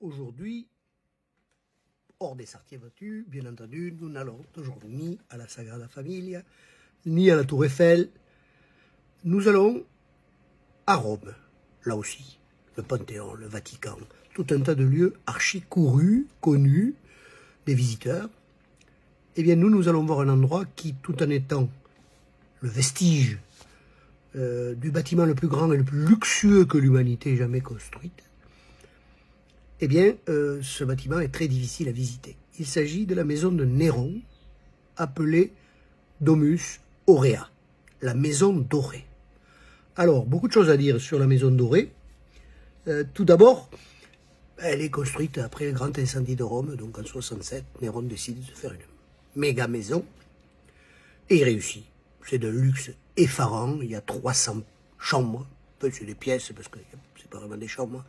Aujourd'hui, hors des sentiers battus, bien entendu, nous n'allons aujourd'hui ni à la Sagrada Familia, ni à la Tour Eiffel. Nous allons à Rome, là aussi, le Panthéon, le Vatican, tout un tas de lieux archi courus, connus, des visiteurs. Eh bien, nous allons voir un endroit qui, tout en étant le vestige du bâtiment le plus grand et le plus luxueux que l'humanité ait jamais construite, eh bien, ce bâtiment est très difficile à visiter. Il s'agit de la maison de Néron, appelée Domus Aurea, la maison dorée. Alors, beaucoup de choses à dire sur la maison dorée. Tout d'abord, elle est construite après le grand incendie de Rome, donc en 67, Néron décide de faire une méga maison, et il réussit. C'est de luxe effarant, il y a 300 chambres, c'est des pièces, parce que c'est pas vraiment des chambres,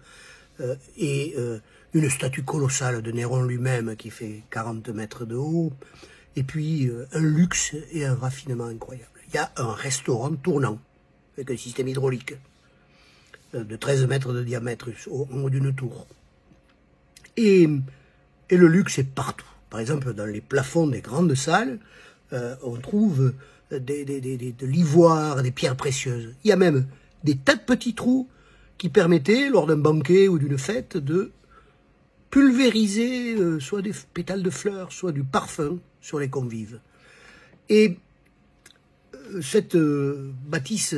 et une statue colossale de Néron lui-même qui fait 40 mètres de haut, et puis un luxe et un raffinement incroyable. Il y a un restaurant tournant, avec un système hydraulique, de 13 mètres de diamètre en haut d'une tour. Et le luxe est partout. Par exemple, dans les plafonds des grandes salles, on trouve de l'ivoire, des pierres précieuses. Il y a même des tas de petits trous qui permettaient, lors d'un banquet ou d'une fête, de pulvériser soit des pétales de fleurs, soit du parfum sur les convives. Et cette bâtisse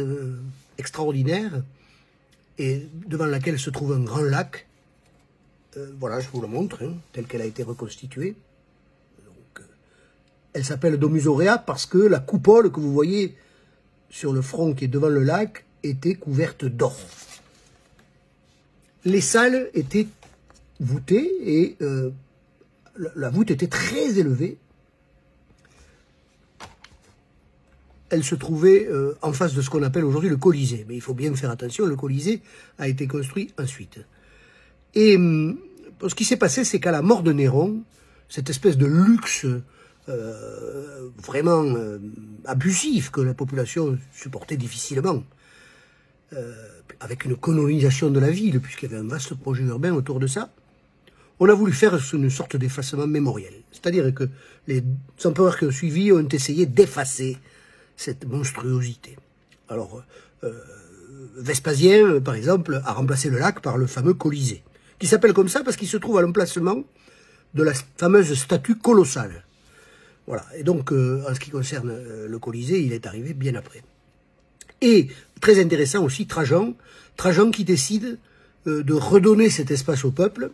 extraordinaire, et devant laquelle se trouve un grand lac, voilà, je vous le montre, hein, telle qu'elle a été reconstituée. Donc, elle s'appelle Domus Aurea parce que la coupole que vous voyez sur le front qui est devant le lac était couverte d'or. Les salles étaient voûtées et la voûte était très élevée. Elle se trouvait en face de ce qu'on appelle aujourd'hui le Colisée. Mais il faut bien faire attention, le Colisée a été construit ensuite. Et ce qui s'est passé, c'est qu'à la mort de Néron, cette espèce de luxe vraiment abusif que la population supportait difficilement, avec une colonisation de la ville, puisqu'il y avait un vaste projet urbain autour de ça, on a voulu faire une sorte d'effacement mémoriel. C'est-à-dire que les empereurs qui ont suivi ont essayé d'effacer cette monstruosité. Alors, Vespasien, par exemple, a remplacé le lac par le fameux Colisée, qui s'appelle comme ça parce qu'il se trouve à l'emplacement de la fameuse statue colossale. Voilà. Et donc, en ce qui concerne le Colisée, il est arrivé bien après. Et, très intéressant aussi, Trajan qui décide de redonner cet espace au peuple.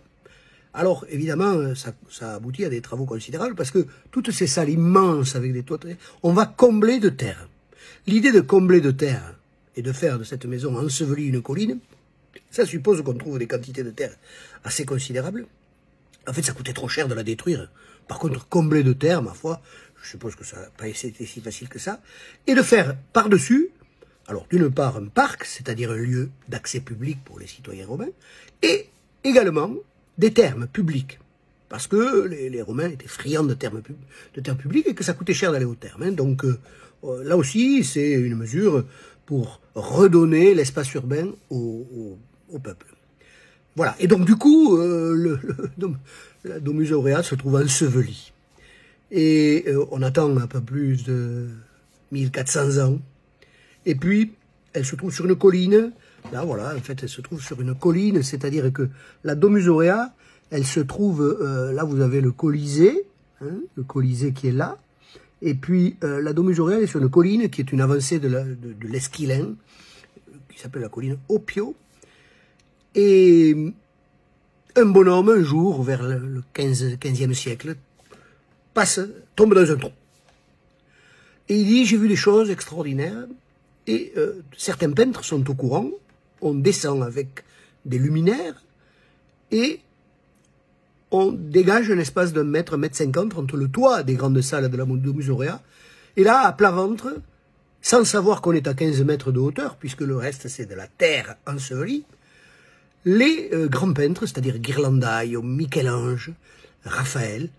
Alors, évidemment, ça aboutit à des travaux considérables, parce que toutes ces salles immenses avec des toits, on va combler de terre. L'idée de combler de terre et de faire de cette maison ensevelie une colline, ça suppose qu'on trouve des quantités de terre assez considérables. En fait, ça coûtait trop cher de la détruire. Par contre, combler de terre, ma foi, je suppose que ça n'a pas été si facile que ça, et de faire par-dessus, alors d'une part un parc, c'est-à-dire un lieu d'accès public pour les citoyens romains, et également des thermes publics, parce que les Romains étaient friands de terres publiques et que ça coûtait cher d'aller aux thermes. Hein. Donc là aussi, c'est une mesure pour redonner l'espace urbain au peuple. Voilà. Et donc du coup, la Domus Aurea se trouve ensevelie. Et on attend un peu plus de 1400 ans. Et puis, elle se trouve sur une colline. Là, voilà, en fait, elle se trouve sur une colline, c'est-à-dire que la Domus Aurea, elle se trouve, là vous avez le Colisée, hein, le Colisée qui est là, et puis la Domus Aurea elle est sur une colline qui est une avancée de l'Esquilin, qui s'appelle la colline Oppio, et un bonhomme, un jour, vers le 15e siècle, tombe dans un trou. Et il dit, j'ai vu des choses extraordinaires, et certains peintres sont au courant. On descend avec des luminaires et on dégage un espace d'un mètre, 1,50 m entre le toit des grandes salles de la Domus Aurea. Et là, à plat ventre, sans savoir qu'on est à 15 mètres de hauteur, puisque le reste c'est de la terre ensevelie, les grands peintres, c'est-à-dire Ghirlandaio, Michel-Ange, Raphaël,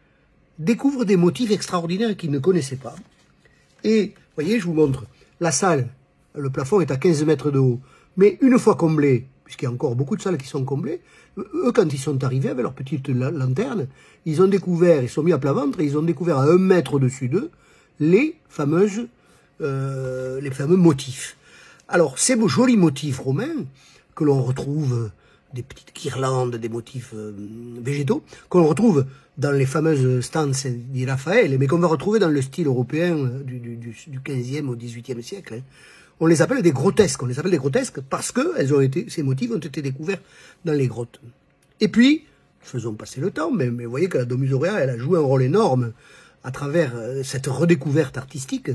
découvrent des motifs extraordinaires qu'ils ne connaissaient pas. Et, vous voyez, je vous montre, la salle, le plafond est à 15 mètres de haut. Mais une fois comblé, puisqu'il y a encore beaucoup de salles qui sont comblées, Eux, quand ils sont arrivés avec leur petite lanterne, ils sont mis à plat ventre et ils ont découvert à 1 mètre au-dessus d'eux les fameux motifs. Alors, ces jolis motifs romains, que l'on retrouve, des petites guirlandes, des motifs végétaux, que l'on retrouve dans les fameuses stances di Raphaël, mais qu'on va retrouver dans le style européen du 15e au 18e siècle. Hein. On les appelle des grotesques. On les appelle des grotesques parce que ces motifs ont été découverts dans les grottes. Et puis, faisons passer le temps, mais vous voyez que la Domus Aurea, elle a joué un rôle énorme à travers cette redécouverte artistique.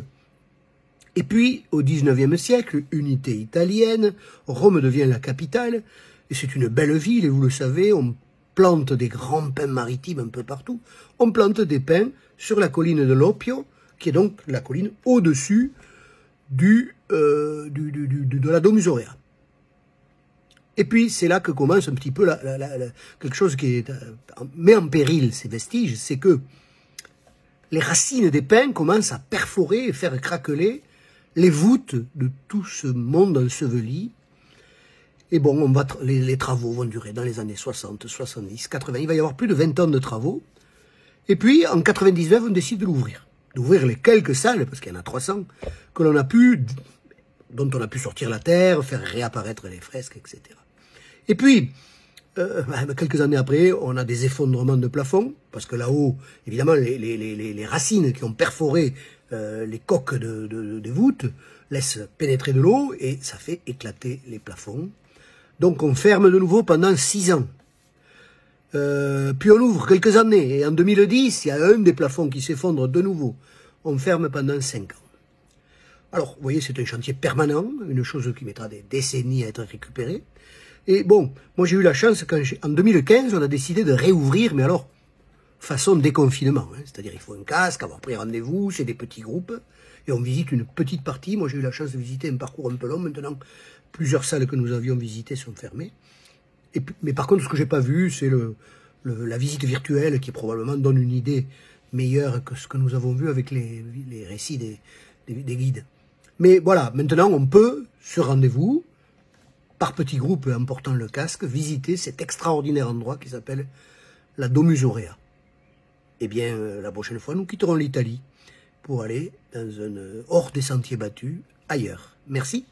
Et puis, au 19e siècle, unité italienne, Rome devient la capitale, et c'est une belle ville, et vous le savez, on plante des grands pins maritimes un peu partout. On plante des pins sur la colline de l'Oppio, qui est donc la colline au-dessus de la Domus Aurea. Et puis, c'est là que commence un petit peu quelque chose qui met en péril ces vestiges, c'est que les racines des pins commencent à perforer et faire craqueler les voûtes de tout ce monde enseveli. Et bon, les travaux vont durer dans les années 60, 70, 80. Il va y avoir plus de 20 ans de travaux. Et puis, en 99, on décide de l'ouvrir. D'ouvrir les quelques salles, parce qu'il y en a 300, dont on a pu sortir la terre, faire réapparaître les fresques, etc. Et puis, quelques années après, on a des effondrements de plafond, parce que là-haut, évidemment, les racines qui ont perforé les coques des voûtes laissent pénétrer de l'eau, et ça fait éclater les plafonds. Donc on ferme de nouveau pendant 6 ans. Puis on ouvre quelques années, et en 2010, il y a un des plafonds qui s'effondre de nouveau. On ferme pendant 5 ans. Alors, vous voyez, c'est un chantier permanent, une chose qui mettra des décennies à être récupérée. Et bon, moi j'ai eu la chance, en 2015, on a décidé de réouvrir, mais alors, façon déconfinement. Hein, c'est-à-dire, il faut un casque, avoir pris rendez-vous, c'est des petits groupes, et on visite une petite partie. Moi j'ai eu la chance de visiter un parcours un peu long, maintenant, plusieurs salles que nous avions visitées sont fermées. Mais par contre, ce que j'ai pas vu, c'est la visite virtuelle qui probablement donne une idée meilleure que ce que nous avons vu avec les récits des guides. Mais voilà, maintenant on peut, sur rendez-vous, par petits groupes en portant le casque, visiter cet extraordinaire endroit qui s'appelle la Domus Aurea. Eh bien, la prochaine fois, nous quitterons l'Italie pour aller hors des sentiers battus, ailleurs. Merci.